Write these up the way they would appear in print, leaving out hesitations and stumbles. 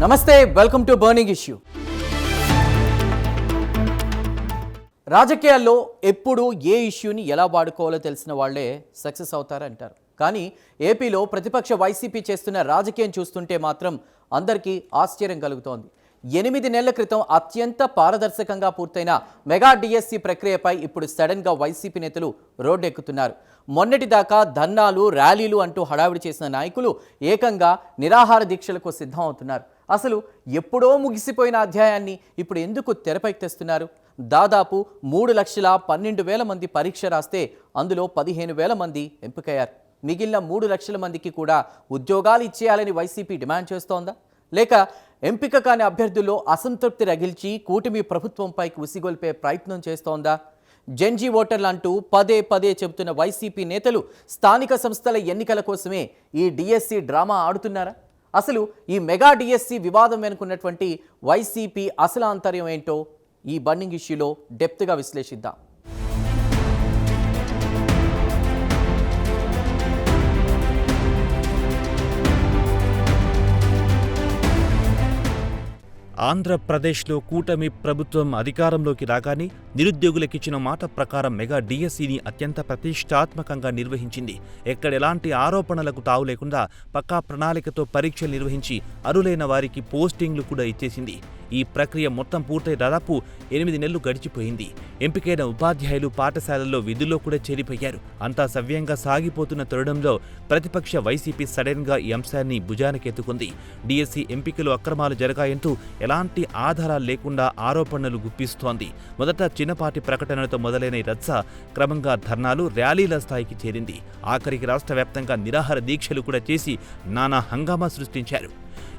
నమస్తే, welcome to burning issue. రాజకీయాల్లో ఎప్పుడు ఏ ఇష్యూని ఎలా వాడుకోవాలో తెలిసిన వాళ్లే సక్సెస్ అవుతారంటారు. కానీ ఏపీలో ప్రతిపక్ష వైసీపీ చేస్తున్న రాజకీయం చూస్తుంటే మాత్రం అందరికీ ఆశ్చర్యం కలుగుతోంది. 8 నెలల క్రితం అత్యంత పారదర్శకంగా పూర్తయిన మెగా డిఎస్సి ప్రక్రియపై ఇప్పుడు సడన్గా వైసీపీ నేతలు రోడ్డెక్కుతున్నారు. మొన్నటిదాకా ధర్నాలు, ర్యాలీలు అంటూ హడావిడి చేసిన నాయకులు ఏకంగా నిరాహార దీక్షలకు సిద్ధం అవుతున్నారు. అసలు ఎప్పుడో ముగిసిపోయిన అధ్యాయాన్ని ఇప్పుడు ఎందుకు తెరపైకి తెస్తున్నారు? దాదాపు 3,12,000 మంది పరీక్ష రాస్తే అందులో 15,000 మంది ఎంపికయ్యారు. మిగిలిన 3 లక్షల మందికి కూడా ఉద్యోగాలు ఇచ్చేయాలని వైసీపీ డిమాండ్ చేస్తోందా? లేక ఎంపిక కాని అభ్యర్థుల్లో అసంతృప్తి రగిల్చి కూటమి ప్రభుత్వంపైకి ఉసిగొల్పే ప్రయత్నం చేస్తోందా? జెన్జీ ఓటర్లు అంటూ పదే చెబుతున్న వైసీపీ నేతలు స్థానిక సంస్థల ఎన్నికల కోసమే ఈ డిఎస్సి డ్రామా ఆడుతున్నారా? అసలు ఈ మెగా డిఎస్సి వివాదం వెనుకున్నటువంటి వైసీపీ అసలు ఆంతర్యం ఏంటో ఈ బర్నింగ్ ఇష్యూలో డెప్త్గా విశ్లేషిద్దాం. ఆంధ్రప్రదేశ్లో కూటమి ప్రభుత్వం అధికారంలోకి రాగానే నిరుద్యోగులకిచ్చిన మాట ప్రకారం మెగా డిఎస్సిని అత్యంత ప్రతిష్టాత్మకంగా నిర్వహించింది. ఎక్కడెలాంటి ఆరోపణలకు తావు లేకుండా పక్కా ప్రణాళికతో పరీక్షలు నిర్వహించి అర్హులైన వారికి పోస్టింగ్లు కూడా ఇచ్చేసింది. ఈ ప్రక్రియ మొత్తం పూర్తయి దాదాపు 8 నెలలు గడిచిపోయింది. ఎంపికైన ఉపాధ్యాయులు పాఠశాలల్లో విధుల్లో కూడా చేరిపోయారు. అంతా సవ్యంగా సాగిపోతున్న తరుణంలో ప్రతిపక్ష వైసీపీ సడన్గా ఈ అంశాన్ని భుజానకెత్తుకుంది. డిఎస్సి ఎంపికలో అక్రమాలు జరగాయంటూ ఎలాంటి ఆధారాలు లేకుండా ఆరోపణలు గుప్పిస్తోంది. మొదట చిన్నపాటి ప్రకటనలతో మొదలైన రచ్చ క్రమంగా ధర్నాలు, ర్యాలీల స్థాయికి చేరింది. ఆఖరికి రాష్ట్ర వ్యాప్తంగా నిరాహార దీక్షలు కూడా చేసి నానా హంగామా సృష్టించారు.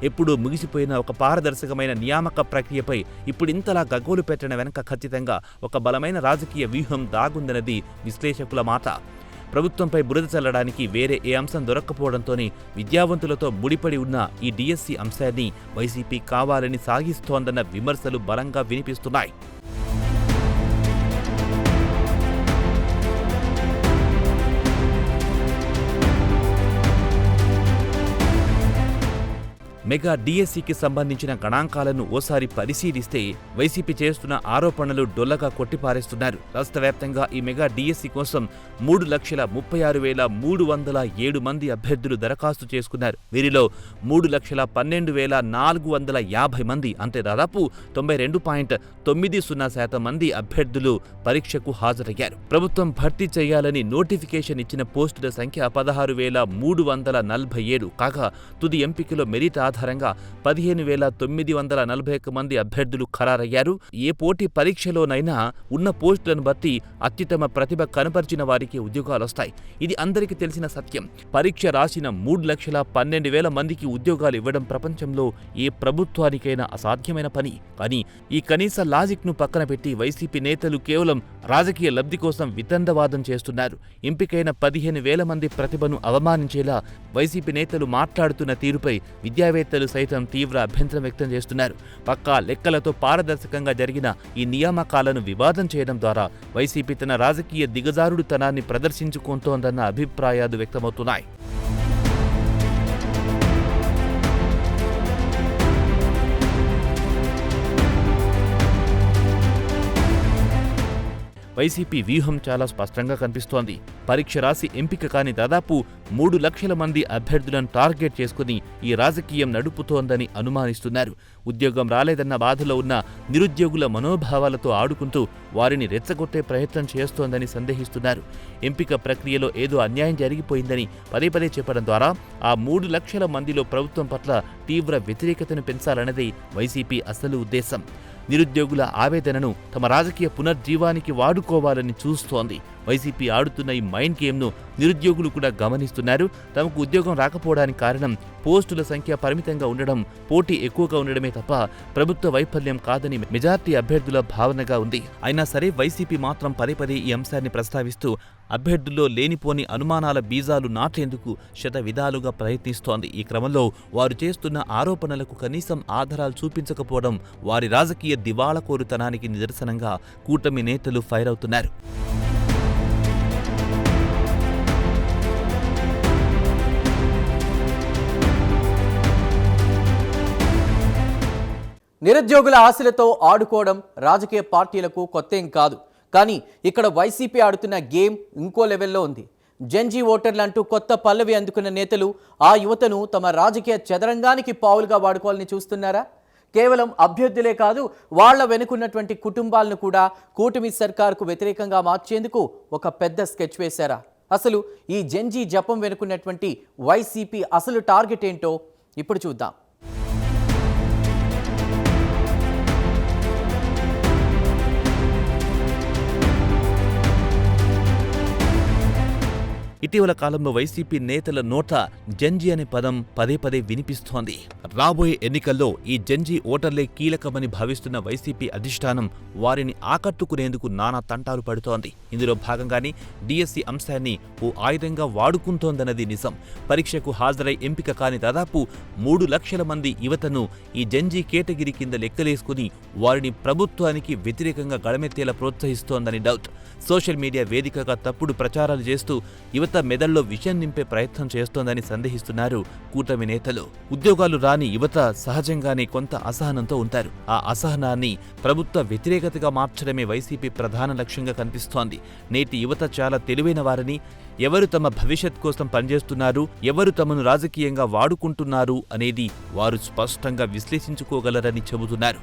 ఎప్పుడూ ముగిసిపోయిన ఒక పారదర్శకమైన నియామక ప్రక్రియపై ఇప్పుడు ఇంతలా గగ్గోలు పెట్టడం వెనక ఖచ్చితంగా ఒక బలమైన రాజకీయ వ్యూహం దాగుందన్నది విశ్లేషకుల మాట. ప్రభుత్వంపై బురద చల్లడానికి వేరే ఏ అంశం దొరక్కపోవడంతోనే విద్యావంతులతో ముడిపడి ఉన్న ఈ డిఎస్సి అంశాన్ని వైసీపీ కావాలని సాగిస్తోందన్న విమర్శలు బలంగా వినిపిస్తున్నాయి. మెగా డిఎస్సికి సంబంధించిన గణాంకాలను ఓసారి పరిశీలిస్తే వైసీపీ చేస్తున్న ఆరోపణలు డొల్లగా కొట్టిపారేస్తున్నారు. రాష్ట్ర వ్యాప్తంగా ఈ మెగా డిఎస్సి కోసం 3,36,307 మంది అభ్యర్థులు దరఖాస్తు చేసుకున్నారు. వీరిలో 3,12,450 మంది, అంటే దాదాపు 92.90% మంది అభ్యర్థులు పరీక్షకు హాజరయ్యారు. ప్రభుత్వం భర్తీ చేయాలని నోటిఫికేషన్ ఇచ్చిన పోస్టుల సంఖ్య 16,347 కాగా తుది ఎంపికలో మెరిట్ ఆధారంగా 15,941 మంది అభ్యర్థులు ఖరారయ్యారు. ఏ పోటీ పరీక్షలోనైనా ఉన్న పోస్టులను బట్టి అత్యుత్తమ ప్రతిభ కనపరిచిన వారికి ఉద్యోగాలొస్తాయి. ఇది అందరికీ తెలిసిన సత్యం. పరీక్ష రాసిన 3,12,000 మందికి ఉద్యోగాలు ఇవ్వడం ప్రపంచంలో ఏ ప్రభుత్వానికైనా అసాధ్యమైన పని. కానీ ఈ కనీస లాజిక్ను పక్కన పెట్టి వైసీపీ నేతలు కేవలం రాజకీయ లబ్ధి కోసం వితండవాదం చేస్తున్నారు. ఎంపికైన 15,000 మంది ప్రతిభను అవమానించేలా వైసీపీ నేతలు మాట్లాడుతున్న తీరుపై విద్యావేత్తలు సైతం తీవ్ర అభ్యంతరం వ్యక్తం చేస్తున్నారు. పక్కా లెక్కలతో పారదర్శకంగా జరిగిన ఈ నియామకాలను వివాదం చేయడం ద్వారా వైసీపీ తన రాజకీయ దిగజారుడుతనాన్ని ప్రదర్శించుకుంటోందన్న అభిప్రాయాలు వ్యక్తమవుతున్నాయి. వైసీపీ వ్యూహం చాలా స్పష్టంగా కనిపిస్తోంది. పరీక్ష రాసి ఎంపిక కాని దాదాపు 3 లక్షల మంది అభ్యర్థులను టార్గెట్ చేసుకుని ఈ రాజకీయం నడుపుతోందని అనుమానిస్తున్నారు. ఉద్యోగం రాలేదన్న బాధలో ఉన్న నిరుద్యోగుల మనోభావాలతో ఆడుకుంటూ వారిని రెచ్చగొట్టే ప్రయత్నం చేస్తోందని సందేహిస్తున్నారు. ఎంపిక ప్రక్రియలో ఏదో అన్యాయం జరిగిపోయిందని పదే చెప్పడం ద్వారా ఆ 3 లక్షల మందిలో ప్రభుత్వం పట్ల తీవ్ర వ్యతిరేకతను పెంచాలన్నదే వైసీపీ అసలు ఉద్దేశం. నిరుద్యోగుల ఆవేదనను తమ రాజకీయ పునర్జీవానికి వాడుకోవాలని చూస్తోంది. వైసీపీ ఆడుతున్న ఈ మైండ్ గేమ్ను నిరుద్యోగులు కూడా గమనిస్తున్నారు. తమకు ఉద్యోగం రాకపోవడానికి కారణం పోస్టుల సంఖ్య పరిమితంగా ఉండడం, పోటీ ఎక్కువగా ఉండడమే తప్ప ప్రభుత్వ వైఫల్యం కాదని మెజార్టీ అభ్యర్థుల భావనగా ఉంది. అయినా సరే వైసీపీ మాత్రం పదే ఈ అంశాన్ని ప్రస్తావిస్తూ అభ్యర్థుల్లో లేనిపోని అనుమానాల బీజాలు నాటేందుకు శతవిధాలుగా ప్రయత్నిస్తోంది. ఈ క్రమంలో వారు చేస్తున్న ఆరోపణలకు కనీసం ఆధారాలు చూపించకపోవడం వారి రాజకీయ దివాళకోరుతనానికి నిదర్శనంగా కూటమి నేతలు ఫైర్ అవుతున్నారు. నిరుద్యోగుల ఆశలతో ఆడుకోవడం రాజకీయ పార్టీలకు కొత్తేం కాదు. కానీ ఇక్కడ వైసీపీ ఆడుతున్న గేమ్ ఇంకో లెవెల్లో ఉంది. జెన్జీ ఓటర్లు అంటూ కొత్త పల్లవి అందుకున్న నేతలు ఆ యువతను తమ రాజకీయ చదరంగానికి పావులుగా వాడుకోవాలని చూస్తున్నారా? కేవలం అభ్యర్థులే కాదు, వాళ్ల వెనుకున్నటువంటి కుటుంబాలను కూడా కూటమి సర్కారుకు వ్యతిరేకంగా మార్చేందుకు ఒక పెద్ద స్కెచ్ వేశారా? అసలు ఈ జెన్జీ జపం వెనుకున్నటువంటి వైసీపీ అసలు టార్గెట్ ఏంటో ఇప్పుడు చూద్దాం. ఇటీవల కాలంలో వైసీపీ నేతల నోట జెన్జీ అనే పదం పదే పదే వినిపిస్తోంది. రాబోయే ఎన్నికల్లో ఈ జెన్జీ ఓటర్లే కీలకమని భావిస్తున్న వైసీపీ అధిష్టానం వారిని ఆకట్టుకునేందుకు నానా తంటాలు పడుతోంది. ఇందులో భాగంగానే డిఎస్సి అంశాన్ని ఓ ఆయుధంగా వాడుకుంటోందన్నది నిజం. పరీక్షకు హాజరై ఎంపిక కాని దాదాపు 3 లక్షల మంది యువతను ఈ జెన్జీ కేటగిరీ కింద లెక్కలేసుకుని వారిని ప్రభుత్వానికి వ్యతిరేకంగా గళమెత్తేలా ప్రోత్సహిస్తోందని డౌట్. సోషల్ మీడియా వేదికగా తప్పుడు ప్రచారాలు చేస్తూ యువత మెదల్లో విషయం నింపే ప్రయత్నం చేస్తోందని సందేహిస్తున్నారు కూటమి నేతలు. ఉద్యోగాలు రాని యువత సహజంగానే కొంత అసహనంతో ఉంటారు. ఆ అసహనాన్ని ప్రభుత్వ వ్యతిరేకతగా మార్చడమే వైసీపీ ప్రధాన లక్ష్యంగా కనిపిస్తోంది. నేటి యువత చాలా తెలివైన వారని, ఎవరు తమ భవిష్యత్ కోసం పనిచేస్తున్నారు, ఎవరు తమను రాజకీయంగా వాడుకుంటున్నారు అనేది వారు స్పష్టంగా విశ్లేషించుకోగలరని చెబుతున్నారు.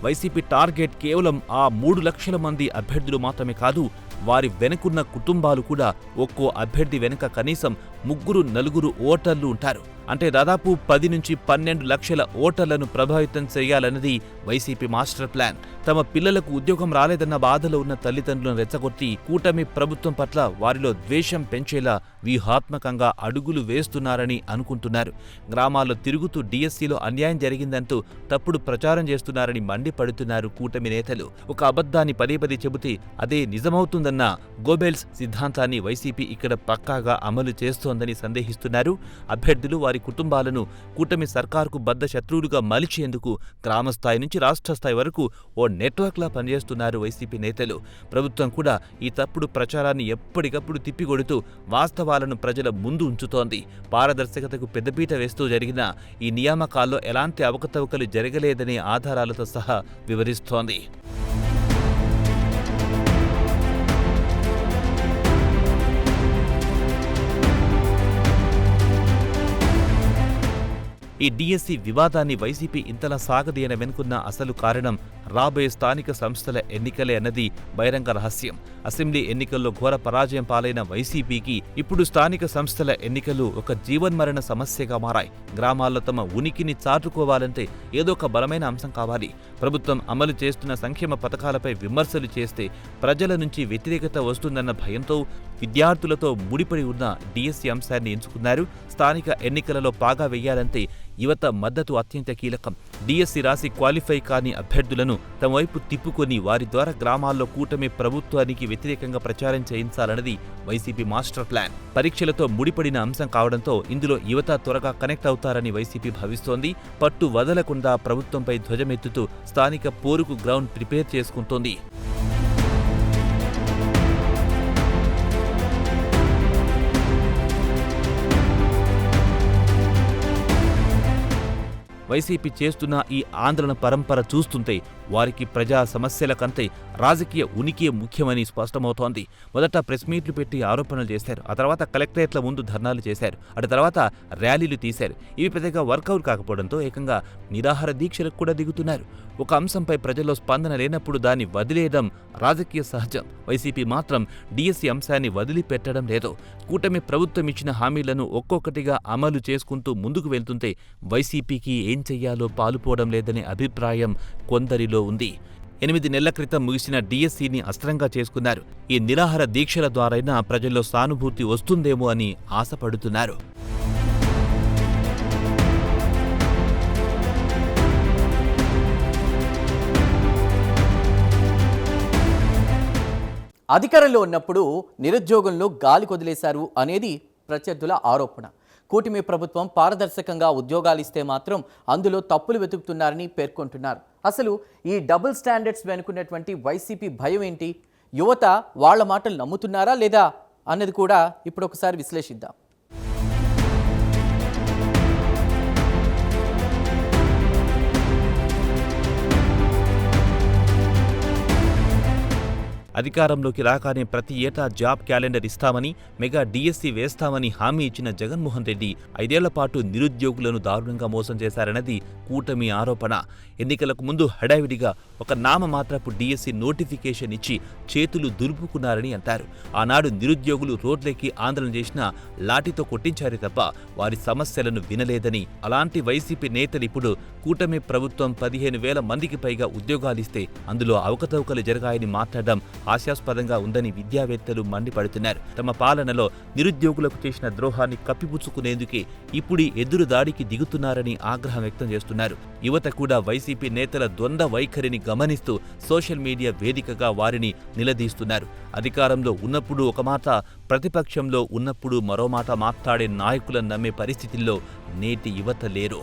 వైసీపీ టార్గెట్ కేవలం ఆ 3 లక్షల మంది అభ్యర్థులు మాత్రమే కాదు, వారి వెనుకున్న కుటుంబాలు కూడా. ఒక్కో అభ్యర్థి వెనుక కనీసం 3-4 ఓటర్లు ఉంటారు. అంటే దాదాపు 10 నుంచి 12 లక్షల ఓటర్లను ప్రభావితం చేయాలన్నది వైసీపీ మాస్టర్ ప్లాన్. తమ పిల్లలకు ఉద్యోగం రాలేదన్న బాధలో ఉన్న తల్లిదండ్రులను రెచ్చగొట్టి కూటమి ప్రభుత్వం పట్ల వారిలో ద్వేషం పెంచేలా వ్యూహాత్మకంగా అడుగులు వేస్తున్నారని అనుకుంటున్నారు. గ్రామాల్లో తిరుగుతూ డిఎస్సిలో అన్యాయం జరిగిందంటూ తప్పుడు ప్రచారం చేస్తున్నారని మండిపడుతున్నారు కూటమి నేతలు. ఒక అబద్ధాన్ని పదే పదే చెబితే అదే నిజమవుతుందన్న గోబెల్స్ సిద్ధాంతాన్ని వైసీపీ ఇక్కడ పక్కాగా అమలు చేస్తోందని సందేహిస్తున్నారు. అభ్యర్థులు వారి కుటుంబాలను కూటమి సర్కారుకు బద్ధ శత్రువులుగా మలిచేందుకు గ్రామస్థాయి నుంచి రాష్ట్ర స్థాయి వరకు ఓ నెట్వర్క్లా పనిచేస్తున్నారు వైసీపీ నేతలు. ప్రభుత్వం కూడా ఈ తప్పుడు ప్రచారాన్ని ఎప్పటికప్పుడు తిప్పికొడుతూ వాస్తవాలను ప్రజల ముందు ఉంచుతోంది. పారదర్శకతకు పెద్దపీట వేస్తూ జరిగిన ఈ నియామకాల్లో ఎలాంటి అవకతవకలు జరగలేదనే ఆధారాలతో సహా వివరిస్తోంది. ఈ డిఎస్సి వివాదాన్ని వైసీపీ ఇంతలా సాగదీయన వెనుకున్న అసలు కారణం రాబోయే స్థానిక సంస్థల ఎన్నికలే అన్నది బహిరంగ రహస్యం. అసెంబ్లీ ఎన్నికల్లో ఘోర పరాజయం పాలైన వైసీపీకి ఇప్పుడు స్థానిక సంస్థల ఎన్నికలు ఒక జీవన్మరణ సమస్యగా మారాయి. గ్రామాల్లో తమ ఉనికిని చాటుకోవాలంటే ఏదో ఒక బలమైన అంశం కావాలి. ప్రభుత్వం అమలు చేస్తున్న సంక్షేమ పథకాలపై విమర్శలు చేస్తే ప్రజల నుంచి వ్యతిరేకత వస్తుందన్న భయంతో విద్యార్థులతో ముడిపడి ఉన్న డిఎస్సి అంశాన్ని ఎంచుకున్నారు. స్థానిక ఎన్నికలలో పాగా వేయాలంటే యువత మద్దతు అత్యంత కీలకం. డిఎస్సి రాసి క్వాలిఫై కాని అభ్యర్థులను తమ వైపు తిప్పుకొని వారి ద్వారా గ్రామాల్లో కూటమి ప్రభుత్వానికి వ్యతిరేకంగా ప్రచారం చేయించాలన్నది వైసీపీ మాస్టర్ ప్లాన్. పరీక్షలతో ముడిపడిన అంశం కావడంతో ఇందులో యువత త్వరగా కనెక్ట్ అవుతారని వైసీపీ భావిస్తోంది. పట్టు వదలకుండా ప్రభుత్వంపై ధ్వజమెత్తుతూ స్థానిక పోరుకు గ్రౌండ్ ప్రిపేర్ చేసుకుంటోంది. వైసీపీ చేస్తున్న ఈ ఆందోళన పరంపర చూస్తుంటే వారికి ప్రజా సమస్యల కంటే రాజకీయ ఉనికే ముఖ్యమని స్పష్టమవుతోంది. మొదట ప్రెస్ మీట్లు పెట్టి ఆరోపణలు చేశారు. ఆ తర్వాత కలెక్టరేట్ల ముందు ధర్నాలు చేశారు. అటు తర్వాత ర్యాలీలు తీశారు. ఇవి పెద్దగా వర్కౌట్ కాకపోవడంతో ఏకంగా నిరాహార దీక్షలకు కూడా దిగుతున్నారు. ఒక అంశంపై ప్రజల్లో స్పందన లేనప్పుడు దాన్ని వదిలేయడం రాజకీయ సహజం. వైసీపీ మాత్రం డిఎస్సి అంశాన్ని వదిలిపెట్టడం లేదు. కూటమి ప్రభుత్వం ఇచ్చిన హామీలను ఒక్కొక్కటిగా అమలు చేసుకుంటూ ముందుకు వెళ్తుంటే వైసీపీకి ఏం చెయ్యాలో పాలుపోవడం లేదనే అభిప్రాయం కొందరిలో ఉంది. 8 నెలల క్రితం ముగిసిన డిఎస్సిని అస్త్రంగా చేసుకున్నారు. ఈ నిరాహార దీక్షల ద్వారైనా ప్రజల్లో సానుభూతి వస్తుందేమో అని ఆశపడుతున్నారు. అధికారంలో ఉన్నప్పుడు నిరుద్యోగులను గాలి కొదిలేశారు అనేది ప్రత్యర్థుల ఆరోపణ. కూటమి ప్రభుత్వం పారదర్శకంగా ఉద్యోగాలు ఇస్తే మాత్రం అందులో తప్పులు వెతుకుతున్నారని పేర్కొంటున్నారు. అసలు ఈ డబుల్ స్టాండర్డ్స్ వెనుకున్నటువంటి వైసీపీ భయం ఏంటి? యువత వాళ్ళ మాటలు నమ్ముతున్నారా లేదా అన్నది కూడా ఇప్పుడు ఒకసారి విశ్లేషిద్దాం. అధికారంలోకి రాగానే ప్రతి ఏటా జాబ్ క్యాలెండర్ ఇస్తామని, మెగా డిఎస్సి వేస్తామని హామీ ఇచ్చిన జగన్మోహన్ రెడ్డి 5 ఏళ్ల పాటు నిరుద్యోగులను దారుణంగా మోసం చేశారన్నది కూటమి ఆరోపణ. ఎన్నికలకు ముందు హడావిడిగా ఒక నామమాత్రపు డిఎస్సి నోటిఫికేషన్ ఇచ్చి చేతులు దులుపుకున్నారని అంటారు. ఆనాడు నిరుద్యోగులు రోడ్లెక్కి ఆందోళన చేసినా లాఠీతో కొట్టించారే తప్ప వారి సమస్యలను వినలేదని, అలాంటి వైసీపీ నేతలు ఇప్పుడు కూటమి ప్రభుత్వం 15,000 మందికి పైగా ఉద్యోగాలిస్తే అందులో అవకతవకలు జరిగాయని మాట్లాడడం హాస్యాస్పదంగా ఉందని విద్యావేత్తలు మండిపడుతున్నారు. తమ పాలనలో నిరుద్యోగులకు చేసిన ద్రోహాన్ని కప్పిపుచ్చుకునేందుకే ఇప్పుడు ఎదురు దాడికి దిగుతున్నారని ఆగ్రహం వ్యక్తం చేస్తున్నారు. యువత కూడా వైసీపీ నేతల ద్వంద్వ వైఖరిని గమనిస్తూ సోషల్ మీడియా వేదికగా వారిని నిలదీస్తున్నారు. అధికారంలో ఉన్నప్పుడు ఒక మాట, ప్రతిపక్షంలో ఉన్నప్పుడు మరో మాట మాట్లాడే నాయకులను నమ్మే పరిస్థితుల్లో నేటి యువత లేరు.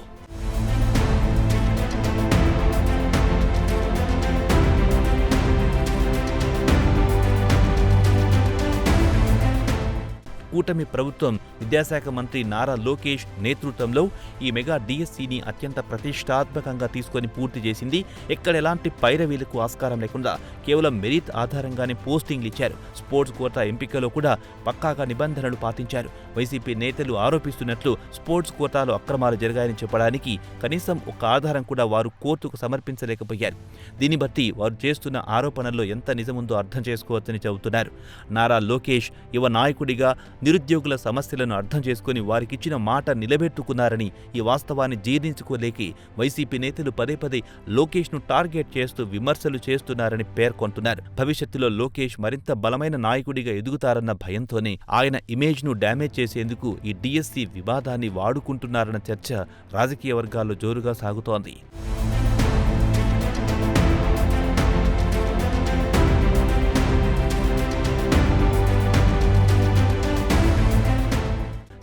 కూటమి ప్రభుత్వం విద్యాశాఖ మంత్రి నారా లోకేష్ నేతృత్వంలో ఈ మెగా డిఎస్సిని అత్యంత ప్రతిష్టాత్మకంగా తీసుకొని పూర్తి చేసింది. ఎక్కడ ఎలాంటి పైరవీలకు ఆస్కారం లేకుండా కేవలం మెరిట్ ఆధారంగానే పోస్టింగ్లు ఇచ్చారు. స్పోర్ట్స్ కోటా ఎంపికలో కూడా పక్కాగా నిబంధనలు పాటించారు. వైసీపీ నేతలు ఆరోపిస్తున్నట్లు స్పోర్ట్స్ కోటాలో అక్రమాలు జరిగాయని చెప్పడానికి కనీసం ఒక ఆధారం కూడా వారు కోర్టుకు సమర్పించలేకపోయారు. దీన్ని బట్టి వారు చేస్తున్న ఆరోపణల్లో ఎంత నిజముందో అర్థం చేసుకోవచ్చని చెబుతున్నారు. నారా లోకేష్ యువ నాయకుడిగా నిరుద్యోగుల సమస్యలను అర్థం చేసుకుని వారికిచ్చిన మాట నిలబెట్టుకున్నారని, ఈ వాస్తవాన్ని జీర్ణించుకోలేకి వైసీపీ నేతలు పదే పదే లోకేష్ను టార్గెట్ చేస్తూ విమర్శలు చేస్తున్నారని పేర్కొంటున్నారు. భవిష్యత్తులో లోకేష్ మరింత బలమైన నాయకుడిగా ఎదుగుతారన్న భయంతోనే ఆయన ఇమేజ్ను డ్యామేజ్ చేసేందుకు ఈ డిఎస్సి వివాదాన్ని వాడుకుంటున్నారన్న చర్చ రాజకీయ వర్గాల్లో జోరుగా సాగుతోంది.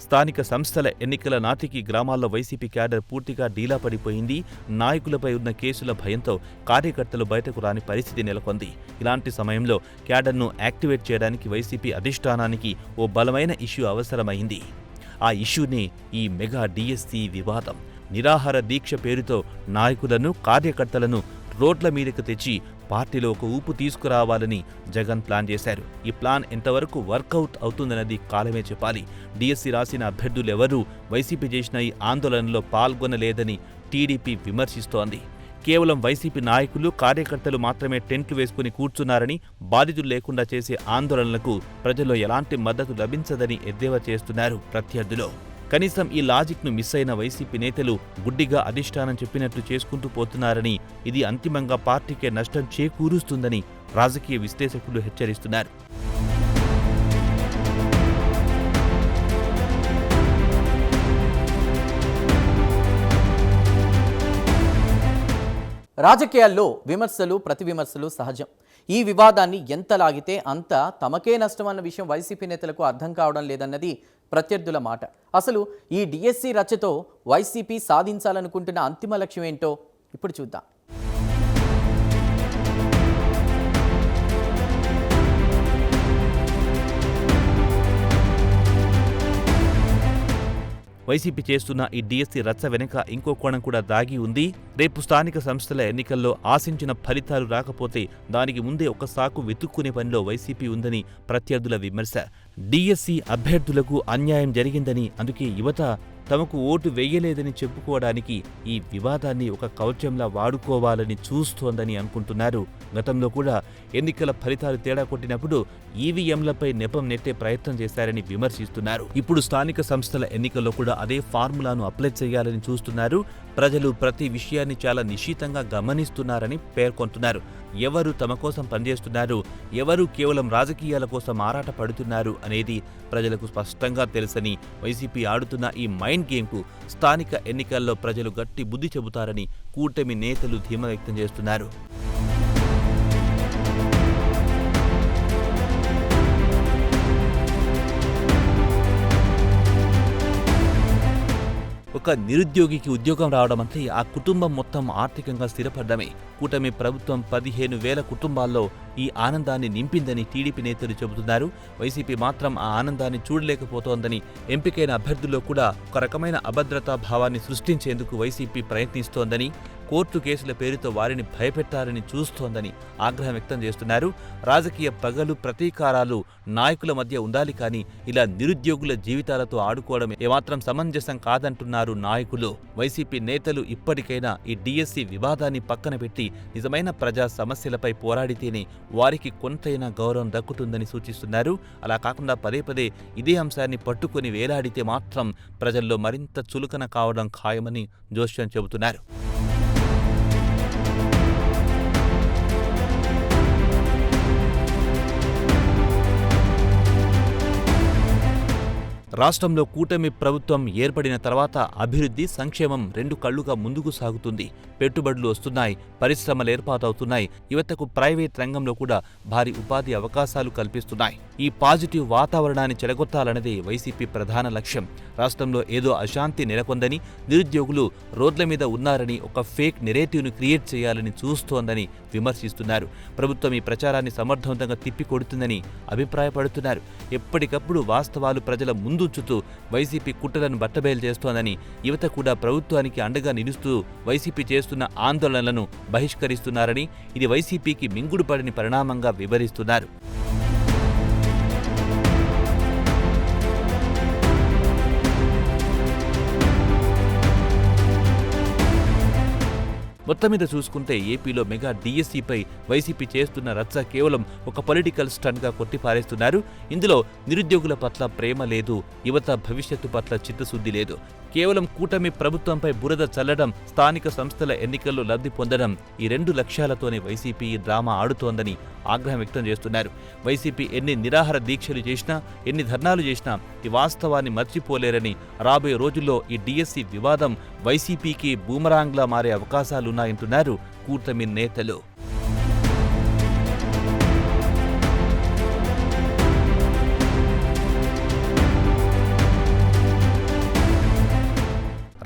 స్థానిక సంస్థల ఎన్నికల నాటికి గ్రామాల్లో వైసీపీ క్యాడర్ పూర్తిగా డీలా పడిపోయింది. నాయకులపై ఉన్న కేసుల భయంతో కార్యకర్తలు బయటకు రాని పరిస్థితి నెలకొంది. ఇలాంటి సమయంలో క్యాడర్ను యాక్టివేట్ చేయడానికి వైసీపీ అధిష్టానానికి ఓ బలమైన ఇష్యూ అవసరమైంది. ఆ ఇష్యూనే ఈ మెగా డిఎస్సి వివాదం. నిరాహార దీక్ష పేరుతో నాయకులను, కార్యకర్తలను రోడ్ల మీదకు తెచ్చి పార్టీలో ఒక ఊపు తీసుకురావాలని జగన్ ప్లాన్ చేశారు. ఈ ప్లాన్ ఎంతవరకు వర్కౌట్ అవుతుందన్నది కాలమే చెప్పాలి. డిఎస్సి రాసిన అభ్యర్థులెవరూ వైసీపీ చేసిన ఈ ఆందోళనలో పాల్గొనలేదని టీడీపీ విమర్శిస్తోంది. కేవలం వైసీపీ నాయకులు, కార్యకర్తలు మాత్రమే టెంట్లు వేసుకుని కూర్చున్నారని, బాధితులు లేకుండా చేసే ఆందోళనలకు ప్రజల్లో ఎలాంటి మద్దతు లభించదని ఎద్దేవా చేస్తున్నారు ప్రత్యర్థులు. కనీసం ఈ లాజిక్ను మిస్ అయిన వైసీపీ నేతలు గుడ్డిగా అధిష్టానం చెప్పినట్లు చేసుకుంటూ పోతున్నారని, ఇది అంతిమంగా పార్టీకే నష్టం చేకూరుస్తుందని రాజకీయ విశ్లేషకులు హెచ్చరిస్తున్నారు. రాజకీయాల్లో విమర్శలు, ప్రతి విమర్శలు సహజం. ఈ వివాదాన్ని ఎంత లాగితే అంత తమకే నష్టం అన్న విషయం వైసీపీ నేతలకు అర్థం కావడం లేదన్నది ప్రత్యర్థుల మాట. అసలు ఈ డిఎస్సి రచ్చతో వైసీపీ సాధించాలనుకుంటున్న అంతిమ లక్ష్యం ఏంటో ఇప్పుడు చూద్దాం. వైసీపీ చేస్తున్న ఈ డిఎస్సి రచ్చ వెనుక ఇంకో కోణం కూడా దాగి ఉంది. రేపు స్థానిక సంస్థల ఎన్నికల్లో ఆశించిన ఫలితాలు రాకపోతే దానికి ముందే ఒక సాకు వెతుక్కునే పనిలో వైసీపీ ఉందని ప్రత్యర్థుల విమర్శ. డిఎస్సి అభ్యర్థులకు అన్యాయం జరిగిందని, అందుకే యువత తమకు ఓటు వేయలేదని చెప్పుకోవడానికి ఈ వివాదాన్ని ఒక కవచంలా వాడుకోవాలని చూస్తోందని అనుకుంటున్నారు. గతంలో కూడా ఎన్నికల ఫలితాలు తేడా కొట్టినప్పుడు ఈవీఎంలపై నెపం నెట్టే ప్రయత్నం చేశారని విమర్శిస్తున్నారు. ఇప్పుడు స్థానిక సంస్థల ఎన్నికల్లో కూడా అదే ఫార్ములాను అప్లై చేయాలని చూస్తున్నారు. ప్రజలు ప్రతి విషయాన్ని చాలా నిశితంగా గమనిస్తున్నారని పేర్కొంటున్నారు. ఎవరు తమ కోసం పనిచేస్తున్నారు, ఎవరు కేవలం రాజకీయాల కోసం ఆరాట పడుతున్నారు అనేది ప్రజలకు స్పష్టంగా తెలుసని, వైసీపీ ఆడుతున్న ఈ మైండ్ గేమ్కు స్థానిక ఎన్నికల్లో ప్రజలు గట్టి బుద్ధి చెబుతారని కూటమి నేతలు ధీమా వ్యక్తం చేస్తున్నారు. ఒక నిరుద్యోగికి ఉద్యోగం రావడం అంటే ఆ కుటుంబం మొత్తం ఆర్థికంగా స్థిరపడ్డమే. కూటమి ప్రభుత్వం 15,000 కుటుంబాల్లో ఈ ఆనందాన్ని నింపిందని టీడీపీ నేతలు చెబుతున్నారు. వైసీపీ మాత్రం ఆ ఆనందాన్ని చూడలేకపోతోందని, ఎంపికైన అభ్యర్థుల్లో కూడా ఒక రకమైన అభద్రతా భావాన్ని సృష్టించేందుకు వైసీపీ ప్రయత్నిస్తోందని, కోర్టు కేసుల పేరుతో వారిని భయపెట్టాలని చూస్తోందని ఆగ్రహం వ్యక్తం చేస్తున్నారు. రాజకీయ పగలు, ప్రతీకారాలు నాయకుల మధ్య ఉండాలి, కానీ ఇలా నిరుద్యోగుల జీవితాలతో ఆడుకోవడం ఏమాత్రం సమంజసం కాదంటున్నారు నాయకులు. వైసీపీ నేతలు ఇప్పటికైనా ఈ డిఎస్సి వివాదాన్ని పక్కన పెట్టి నిజమైన ప్రజా సమస్యలపై పోరాడితేనే వారికి కొంతైనా గౌరవం దక్కుతుందని సూచిస్తున్నారు. అలా కాకుండా పదే పదే ఇదే అంశాన్ని పట్టుకొని వేలాడితే మాత్రం ప్రజల్లో మరింత చులకన కావడం ఖాయమని జోస్యం చెబుతున్నారు. రాష్ట్రంలో కూటమి ప్రభుత్వం ఏర్పడిన తర్వాత అభివృద్ధి, సంక్షేమం రెండు కళ్లుగా ముందుకు సాగుతుంది. పెట్టుబడులు వస్తున్నాయి, పరిశ్రమలు ఏర్పాటవుతున్నాయి, యువతకు ప్రైవేట్ రంగంలో కూడా భారీ ఉపాధి అవకాశాలు కల్పిస్తున్నాయి. ఈ పాజిటివ్ వాతావరణాన్ని చెడగొట్టాలన్నదే వైసీపీ ప్రధాన లక్ష్యం. రాష్ట్రంలో ఏదో అశాంతి నెలకొందని, నిరుద్యోగులు రోడ్ల మీద ఉన్నారని ఒక ఫేక్ నెరేటివ్ను క్రియేట్ చేయాలని చూస్తోందని విమర్శిస్తున్నారు. ప్రభుత్వం ఈ ప్రచారాన్ని సమర్థవంతంగా తిప్పికొడుతుందని అభిప్రాయపడుతున్నారు. ఎప్పటికప్పుడు వాస్తవాలు ప్రజల ముందుంచుతూ వైసీపీ కుట్రలను బట్టబయలు చేస్తోందని, యువత కూడా ప్రభుత్వానికి అండగా నిలుస్తూ వైసీపీ చేస్తున్న ఆందోళనలను బహిష్కరిస్తున్నారని, ఇది వైసీపీకి మింగుడుపడని పరిణామంగా వివరిస్తున్నారు. మొత్తం మీద చూసుకుంటే ఏపీలో మెగా డిఎస్సిపై వైసీపీ చేస్తున్న రచ్చ కేవలం ఒక పొలిటికల్ స్టంట్గా కొట్టిపారేస్తున్నారు. ఇందులో నిరుద్యోగుల పట్ల ప్రేమ లేదు, యువత భవిష్యత్తు పట్ల చిత్తశుద్ధి లేదు. కేవలం కూటమి ప్రభుత్వంపై బురద చల్లడం, స్థానిక సంస్థల ఎన్నికల్లో లబ్ధి పొందడం, ఈ రెండు లక్ష్యాలతోనే వైసీపీ ఈ డ్రామా ఆడుతోందని ఆగ్రహం వ్యక్తం చేస్తున్నారు. వైసీపీ ఎన్ని నిరాహార దీక్షలు చేసినా, ఎన్ని ధర్నాలు చేసినా ఈ వాస్తవాన్ని మర్చిపోలేరని, రాబోయే రోజుల్లో ఈ డిఎస్సి వివాదం వైసీపీకి బూమరాంగ్లా మారే అవకాశాలున్నాయంటున్నారు కూటమి నేతలు.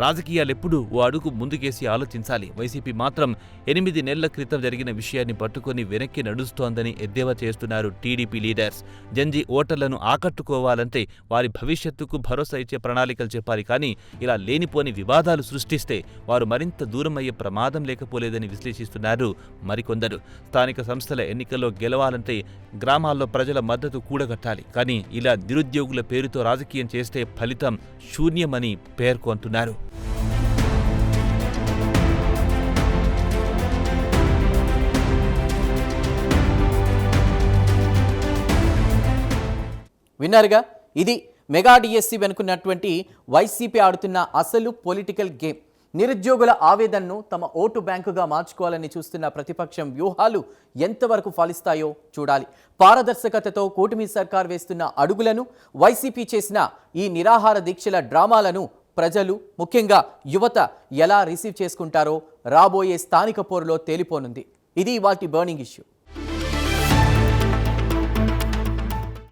రాజకీయాలెప్పుడు ఓ అడుగు ముందుకేసి ఆలోచించాలి. వైసీపీ మాత్రం 8 నెలల క్రితం జరిగిన విషయాన్ని పట్టుకొని వెనక్కి నడుస్తోందని ఎద్దేవా చేస్తున్నారు టీడీపీ లీడర్స్. జంజీ ఓటర్లను ఆకట్టుకోవాలంటే వారి భవిష్యత్తుకు భరోసా ఇచ్చే ప్రణాళికలు చెప్పాలి, కానీ ఇలా లేనిపోని వివాదాలు సృష్టిస్తే వారు మరింత దూరం అయ్యే ప్రమాదం లేకపోలేదని విశ్లేషిస్తున్నారు మరికొందరు. స్థానిక సంస్థల ఎన్నికల్లో గెలవాలంటే గ్రామాల్లో ప్రజల మద్దతు కూడగట్టాలి, కానీ ఇలా నిరుద్యోగుల పేరుతో రాజకీయం చేస్తే ఫలితం శూన్యమని పేర్కొంటున్నారు. విన్నారుగా, ఇది మెగా డిఎస్సి వెనుకున్నటువంటి వైసీపీ ఆడుతున్న అసలు పొలిటికల్ గేమ్. నిరుద్యోగుల ఆవేదనను తమ ఓటు బ్యాంకుగా మార్చుకోవాలని చూస్తున్న ప్రతిపక్షం వ్యూహాలు ఎంతవరకు ఫలిస్తాయో చూడాలి. పారదర్శకతతో కూటమి సర్కార్ వేస్తున్న అడుగులను, వైసీపీ చేసిన ఈ నిరాహార దీక్షల డ్రామాలను ప్రజలు, ముఖ్యంగా యువత ఎలా రిసీవ్ చేసుకుంటారో రాబోయే స్థానిక పోరులో తేలిపోనుంది. ఇది ఇవాల్టి బర్నింగ్ ఇష్యూ.